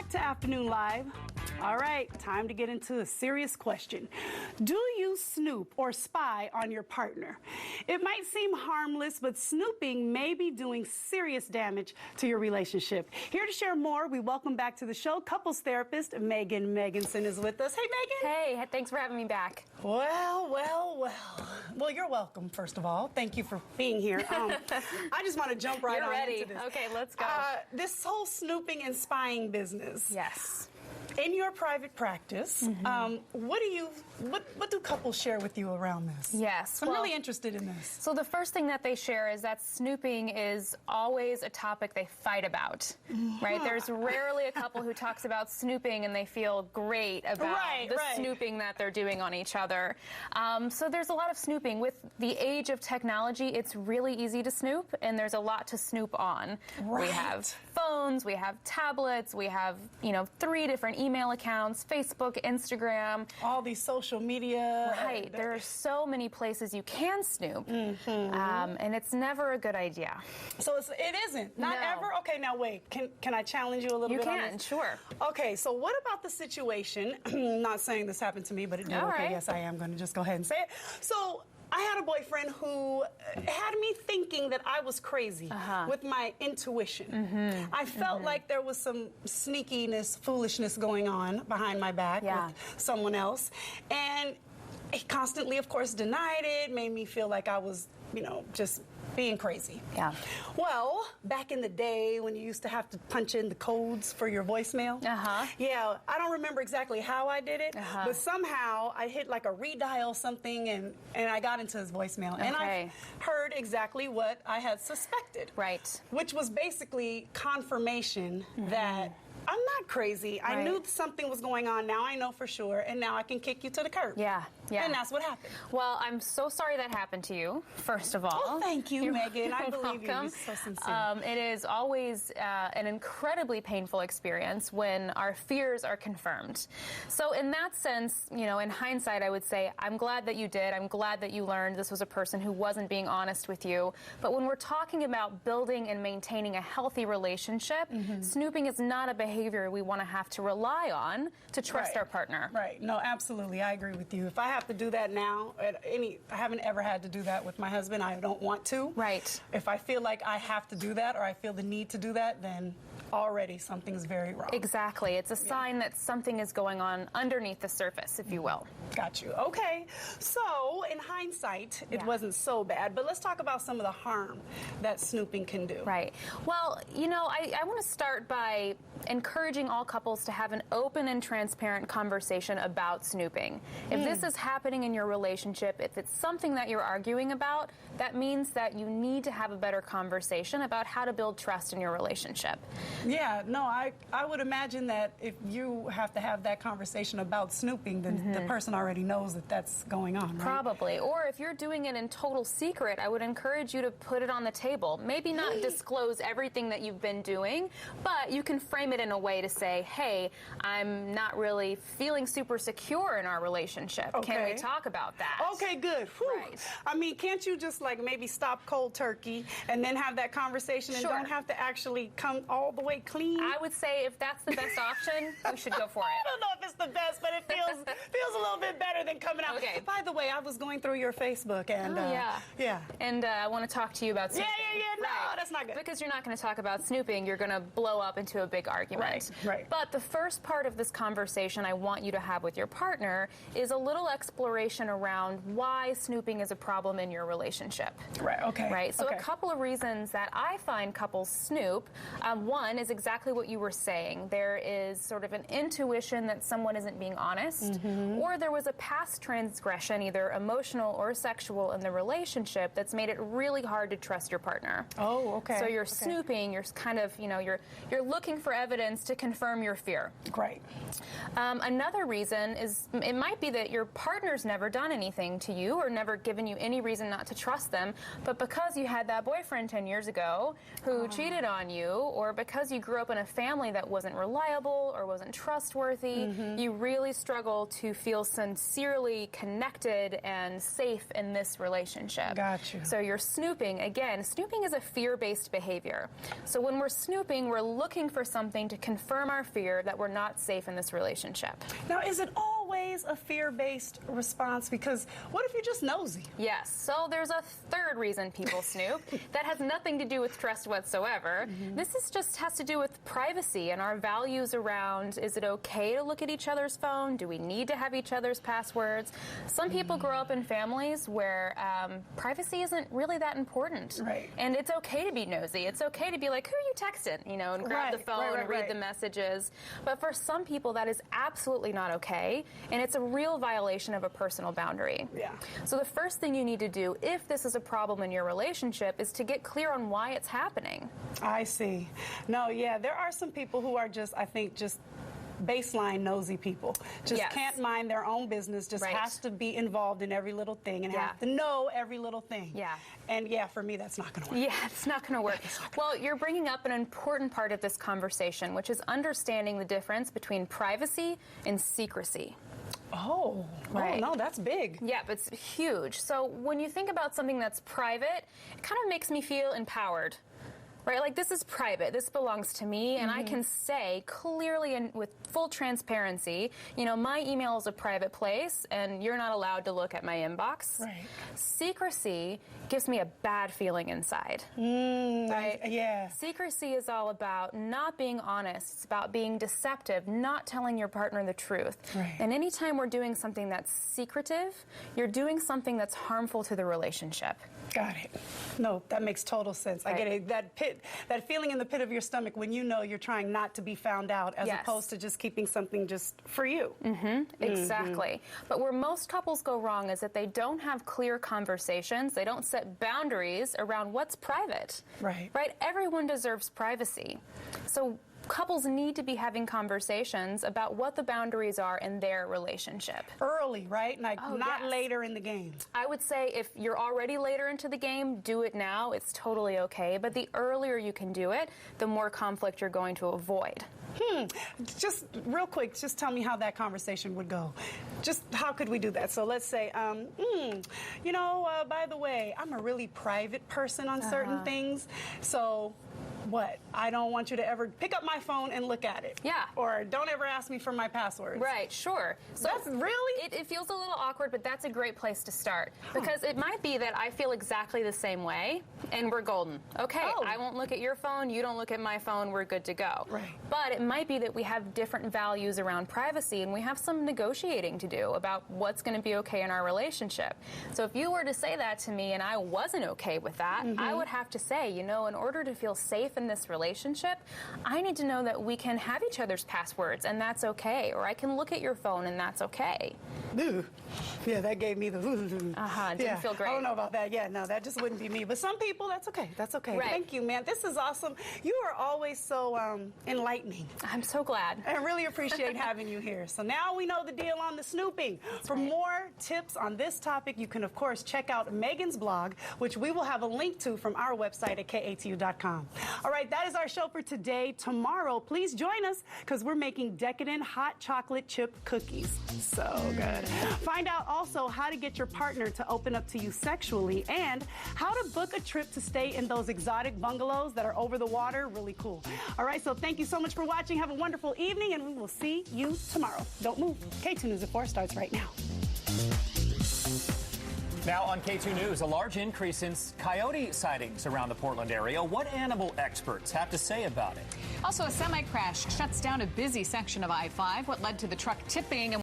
back to Afternoon Live. All right, time to get into a serious question. Do you snoop or spy on your partner? It might seem harmless, but snooping may be doing serious damage to your relationship. Here to share more, we welcome back to the show couples therapist Megan Meganson is with us. Hey, Megan. Hey, thanks for having me back. Well, you're welcome, first of all. Thank you for being here. I just want to jump right on ready. into this. Okay, let's go. This whole snooping and spying business. Yes. In your private practice, what do couples share with you around this? Yes. I'm really interested in this. So the first thing that they share is that snooping is always a topic they fight about, right? There's rarely a couple who talks about snooping and they feel great about the snooping that they're doing on each other. So there's a lot of snooping. With the age of technology, it's really easy to snoop, and there's a lot to snoop on. Right. We have phones, we have tablets, we have, 3 different email accounts, Facebook, Instagram. All these social media. Right. There are so many places you can snoop, and it's never a good idea. So it isn't? Not ever? Okay, now wait. Can I challenge you a little bit on this? You can, sure. Okay, so what about the situation, I'm not saying this happened to me, but it did. All okay, right. Yes, I am going to just go ahead and say it. So I had a boyfriend who had me thinking that I was crazy with my intuition. I felt like there was some sneakiness, foolishness going on behind my back with someone else. And he constantly, of course, denied it, made me feel like I was, just being crazy. Yeah. Well, back in the day when you used to have to punch in the codes for your voicemail. Yeah, I don't remember exactly how I did it, but somehow I hit like a redial something and I got into his voicemail. And I heard exactly what I had suspected. Right. Which was basically confirmation that I'm not crazy. I knew something was going on. Now I know for sure, and now I can kick you to the curb. Yeah. And that's what happened. Well, I'm so sorry that happened to you, first of all. Oh, thank you, Megan. I believe you. Welcome. You're so sincere. It is always an incredibly painful experience when our fears are confirmed. So in that sense, in hindsight, I would say, I'm glad that you did. I'm glad that you learned this was a person who wasn't being honest with you. But when we're talking about building and maintaining a healthy relationship, snooping is not a behavior we want to have to rely on to trust our partner. Right. No, absolutely. I agree with you. If I have to do that now, I haven't ever had to do that with my husband. I don't want to. Right. If I feel like I have to do that or I feel the need to do that, then already something's very wrong. Exactly. It's a sign that something is going on underneath the surface, if you will. Got you. Okay. So, in hindsight, it wasn't so bad, but let's talk about some of the harm that snooping can do. Right. Well, I want to start by encouraging all couples to have an open and transparent conversation about snooping. If this is happening in your relationship, if it's something that you're arguing about, that means that you need to have a better conversation about how to build trust in your relationship. Yeah, no, I would imagine that if you have to have that conversation about snooping, then the person already knows that that's going on, right? Probably. Or if you're doing it in total secret, I would encourage you to put it on the table. Maybe not disclose everything that you've been doing, but you can frame it in a way to say, hey, I'm not really feeling super secure in our relationship. Okay. Can we talk about that? Okay, good. Whew. Right. I mean, can't you just maybe stop cold turkey and then have that conversation and don't have to actually come all the way clean? I would say if that's the best option, we should go for it. I don't know if it's the best, but it feels a little bit better than coming out. Okay. By the way, I was going through your Facebook and yeah. And I want to talk to you about snooping. Yeah. No, that's not good. Because you're not going to talk about snooping, you're going to blow up into a big argument. Right. But the first part of this conversation I want you to have with your partner is a little exploration around why snooping is a problem in your relationship. Right. Okay. Right. So a couple of reasons that I find couples snoop. One is exactly what you were saying. There is sort of an intuition that someone isn't being honest, or there was a past transgression, either emotional or sexual, in the relationship that's made it really hard to trust your partner. Oh, okay. So you're snooping. You're kind of, you're looking for evidence to confirm your fear. Great. Another reason is it might be that your partner's never done anything to you or never given you any reason not to trust them, but because you had that boyfriend 10 years ago who cheated on you, or because because you grew up in a family that wasn't reliable or wasn't trustworthy, you really struggle to feel sincerely connected and safe in this relationship. Gotcha. So you're snooping. Again, snooping is a fear-based behavior. So when we're snooping, we're looking for something to confirm our fear that we're not safe in this relationship. Now, is it always a fear-based response? Because what if you're just nosy? Yes. So there's a third reason people snoop that has nothing to do with trust whatsoever. This is just has to do with privacy and our values around, is it okay to look at each other's phone? Do we need to have each other's passwords? Some people grow up in families where privacy isn't really that important. Right. And it's okay to be nosy. It's okay to be like, who are you texting? You know, and grab the phone and read the messages. But for some people, that is absolutely not okay. And it's a real violation of a personal boundary. Yeah. So the first thing you need to do, if this is a problem in your relationship, is to get clear on why it's happening. I see. No, yeah, there are some people who are just, I think, just baseline nosy people. Just can't mind their own business, just has to be involved in every little thing and have to know every little thing. Yeah. And yeah, for me, that's not going to work. Yeah, it's not going to work. Well, you're bringing up an important part of this conversation, which is understanding the difference between privacy and secrecy. Oh, right. Oh, no, that's big. Yeah, it's huge. So when you think about something that's private, it kind of makes me feel empowered. Right? Like, this is private. This belongs to me, and I can say clearly and with full transparency, you know, my email is a private place, and you're not allowed to look at my inbox. Right. Secrecy gives me a bad feeling inside. Right? Yeah. Secrecy is all about not being honest. It's about being deceptive, not telling your partner the truth. Right. And anytime we're doing something that's secretive, you're doing something that's harmful to the relationship. Got it. No, that makes total sense. I get it. That feeling in the pit of your stomach when you know you're trying not to be found out, as opposed to just keeping something just for you. Exactly. But where most couples go wrong is that they don't have clear conversations. They don't set boundaries around what's private. Right. Right? Everyone deserves privacy. So couples need to be having conversations about what the boundaries are in their relationship. Early, right? Like not later in the game. I would say if you're already later into the game, do it now. It's totally okay. But the earlier you can do it, the more conflict you're going to avoid. Just real quick, just tell me how that conversation would go. Just how could we do that? So let's say, you know, by the way, I'm a really private person on certain things. So what? I don't want you to ever pick up my phone and look at it. Yeah. Or don't ever ask me for my passwords. Right, sure. So that's really? It feels a little awkward, but that's a great place to start. Because it might be that I feel exactly the same way, and we're golden. Okay, I won't look at your phone, you don't look at my phone, we're good to go. Right. But it might be that we have different values around privacy, and we have some negotiating to do about what's going to be okay in our relationship. So if you were to say that to me and I wasn't okay with that, I would have to say, you know, in order to feel safe in this relationship, I need to know that we can have each other's passwords, and that's okay. Or I can look at your phone, and that's okay. Yeah, that gave me the didn't feel great. I don't know about that. Yeah, no, that just wouldn't be me. But some people, that's okay. That's okay. Right. Thank you, man. This is awesome. You are always so enlightening. I'm so glad. I really appreciate having you here. So now we know the deal on the snooping. For more tips on this topic, you can, of course, check out Megan's blog, which we will have a link to from our website at KATU.com. All right, that is our show for today. Tomorrow, please join us because we're making decadent hot chocolate chip cookies. So good. Find out also how to get your partner to open up to you sexually and how to book a trip to stay in those exotic bungalows that are over the water. Really cool. All right, so thank you so much for watching. Have a wonderful evening, and we will see you tomorrow. Don't move. K2 News at 4 starts right now. Now on K2 News, a large increase in coyote sightings around the Portland area. What animal experts have to say about it? Also, a semi-crash shuts down a busy section of I-5. What led to the truck tipping?